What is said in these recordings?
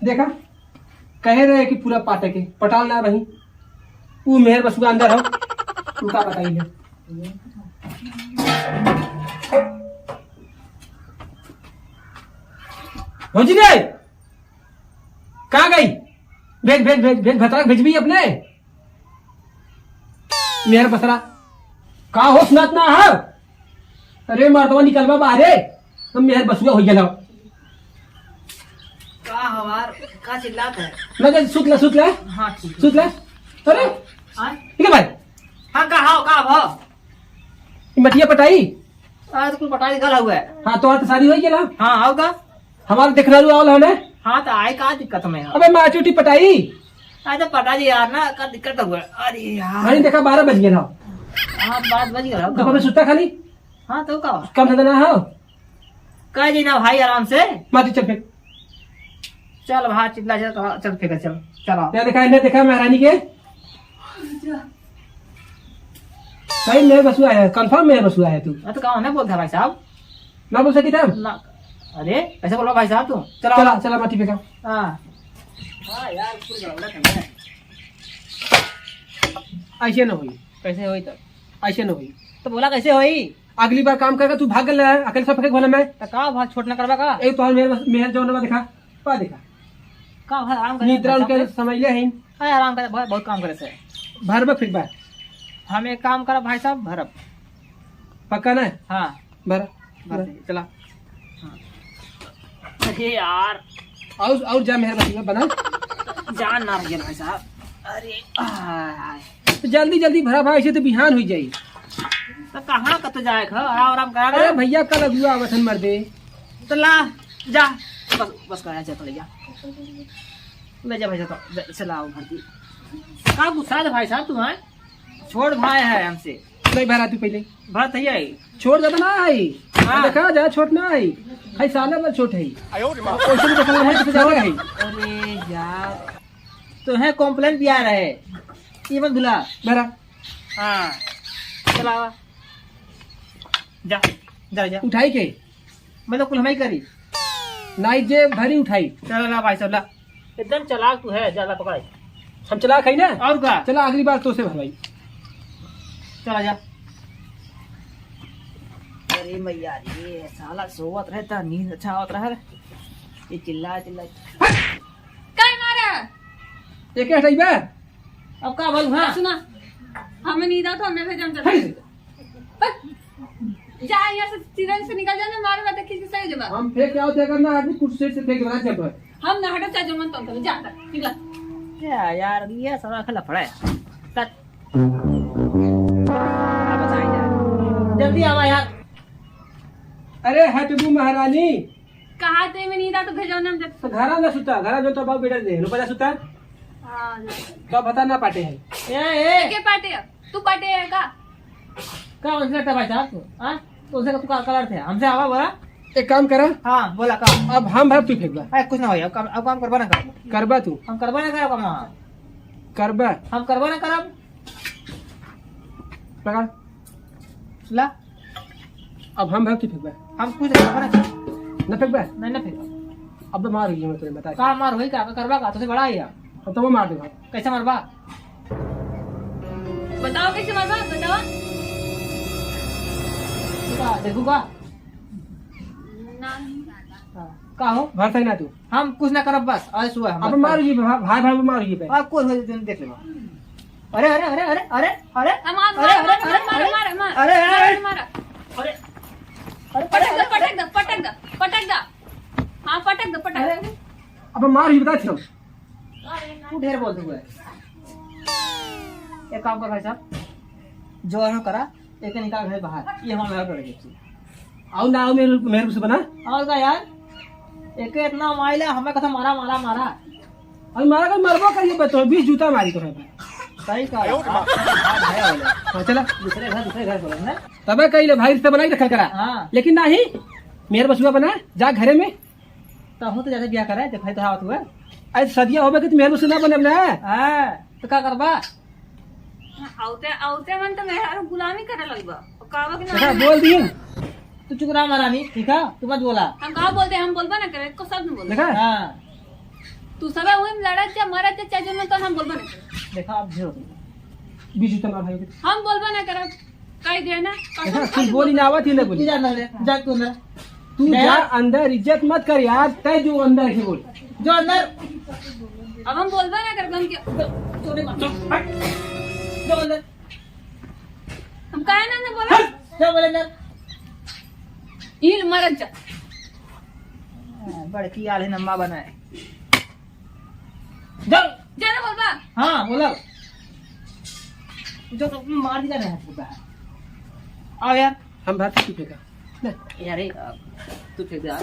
देखा कहे रहे कि पूरा पाटे के पटाल ना रही वो मेहर बसुआ अंदर हो तू का बताइए। भौजी रे कहाँ गई? भेज भेज भेज भेज भतरा भेज भी अपने मेहर बसरा का हो सुनात ना है। अरे मर्दवा निकलवा बाहरे तुम मेहर बसुआ हो गया का हमार का चिल्लात है। मैं सुतला सुतला हाँ ठीक सुतला। अरे ठीक है भाई हाँ का हाओ का भाव मटिया पटाई आज कुल पटाई गला हुआ है। हाँ तो आज शादी हो गया ना। हाँ आओ का हमारा देखना रू आवल है हाँ तो आए का दिक्कत में अबे माटी उटी पटाई आज तो पटा जी यार ना का दिक्कत हुआ है। अरे यार मैंने देखा 12 बज गए ना। हाँ बात बज गया तो कभी सुता खाली हाँ तो का कम धंधा ना हो कह जी ना भाई आराम से माटी चल फेंक। चल भाई चिल्ला चल फेंका चल चलो क्या देखा इन्हें देखा महारानी के सही मेरे बसुआ है कंफर्म मेरे बसुआ है तू तो कहा नहीं बोलता भाई साहब ना बोल सकी था ना अरे ऐसे बोलो भाई साहब तुम चलो चला चला माटी फेंका। हाँ हाँ यार कुल गड़बड़ है। ऐसे ना हुई कैसे हुई तब ऐसे ना हुई तो बोला कैसे हुई अगली बार काम करके तू भाग गया है अकेले सब फेंक भले मैं तो का भाग छोड़ना करवा का एक तो मेहर जो ना देखा पा देखा का भाई आराम कर निद्रा उनके समझ ले हैं हाँ आराम कर बहुत काम करे से भर में फेंक बा हम एक काम करा भाई साहब भरब पक्का ना हाँ भर भर चला अरे यार और जा मेहर बसुआ बना जान ना रही भाई साहब। अरे तो जल्दी जल्दी भरा भाई ऐसे तो बिहान हुई जाई। तो कहाँ कत जाए आराम आराम करा अरे भैया कल अगुआ वतन मर दे तो ला जा बस बस करा जा तो ले जा भाई साहब तो चलाओ भरती का गुस्सा है भाई साहब तुम्हारे छोड़ भाई है हमसे नहीं भरा तू पहले भर तो आई छोड़ ज्यादा ना आई हाँ। देखा जा छोट ना आई भाई साला बल छोट है वैसे भी देखा है किसे ज्यादा है। अरे यार तो है कॉम्प्लेन भी आ रहे ये मत भुला भरा हाँ चला जा जा जा उठाई के मैं तो कुल हमें करी नाई जे भरी उठाई चला ला भाई साहब ला एकदम चलाक तू है ज्यादा पकड़ाई हम चला खाई ना और का चला अगली बार तो से भरवाई चला जा। अरे मैया ये साला सोवत रहता नींद अच्छा आवत रहा ये चिल्ला चिल्ला काय मारा एक हटाई बा अब का बोलूं हाँ सुना हमें नींद आता हमें भेजम हाय। जा यहाँ से सीधा से निकल जाना मारे बात खींच के सही जवाब हम फेंक क्या होते करना आदमी कुर्सी से फेंक बना जब हम ना हटो चाहे जो मन तो जा निकला क्या यार ये साला खला पड़ा है तक जल्दी आवा यार। अरे हटबू महारानी कहा थे मैं नींद आता तो भेजो ना हम तो घरा ना सुता घरा जो तो बाबू बेटा दे नो पता सुता हां तो बता ना पाटे है ए के पाटे तू पाटे है का उनसे लगता भाई साहब तू हाँ तो उनसे तू कलर थे हमसे आवा बोला एक काम करा हाँ बोला का अब हम भर तू फेंक बा अरे कुछ ना हो अब काम करबा ना कर करबा तू हम करबा ना करो काम करबा हम करबा ना करब पकड़ ला अब हम भर तू फेंक बा हम कुछ करबा ना कर न फेंक बा नहीं ना फेंक अब तो मार गई मैं तुझे बता का मार होई का करबा का तुझे बड़ा है अब तो वो मार देगा कैसे मारबा बताओ कैसे मारवा बताओ देखूगा ना का हो भर सही ना तू हम कुछ ना करब बस आज सुबह अब मार जी भाई भाई मार जी पे और कोई हो तुम देख लेबा अरे अरे अरे अरे अरे अरे हम मार मार मार अरे अरे मार अरे पटक दो हाँ पटक दो अब मार जी बता छो तू ढेर बोल तू है एक काम कर भाई साहब जो है करा एक निकाल घर बाहर ये हमारा करेंगे आओ ना आओ मेरे से बना और का यार एक इतना माइला हमें कथा मारा मारा मारा अरे मारा कर मरबो करिए बतो 20 जूता मारी तो है सही का भाई चला दूसरे घर बोले ना तबे कहिले भाई से बनाई रखल करा हाँ लेकिन नहीं मेरे बसुआ बना जा घरे में तो हम तो जैसे ब्याह करे देखा तो हाथ हुआ आज सदिया होबे कि मेरे बसुआ बने ना हां तो का करबा औते मन तो मेरा गुलामी करे लगबा कावा के देखा ना बोल दी तू चुप रहा महारानी ठीक है तू मत बोला हम कहा बोलते हम बोलबा ना करे को सब न बोल देखा हाँ तू सब वही लड़ा जा मारा जा चाहे जो तो हम बोलबो नहीं देखा आप ढेर बीजू तमार भाई के हम बोलबो ना करब कह दे ना ऐसा कुछ बोली ना आवत ही ना बोली जा अंदर जा तू अंदर तू जा अंदर इज्जत मत कर यार तय जो अंदर से बोल जो अंदर अब हम बोलबो ना करब हम के चोरी मत जो अंदर हम काहे ना बोला जो बोले अंदर इल मरत जा बड़की आले नम्मा बनाए जाओ जा ना बोलबा हाँ बोलो जो तो मार दिया रहा है आओ यार हम बात की फेंका यार तू फेंक दे यार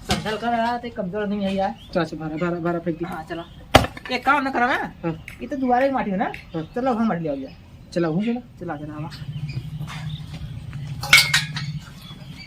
संभल कर रहा तो कमजोर नहीं है यार चाचा बारह बारह बारह फेंक दी हाँ चलो एक काम ना करो मैं हाँ ये तो दोबारा ही माटी है ना हाँ। चलो हम माटी ले आओ चला हूँ चला चला चला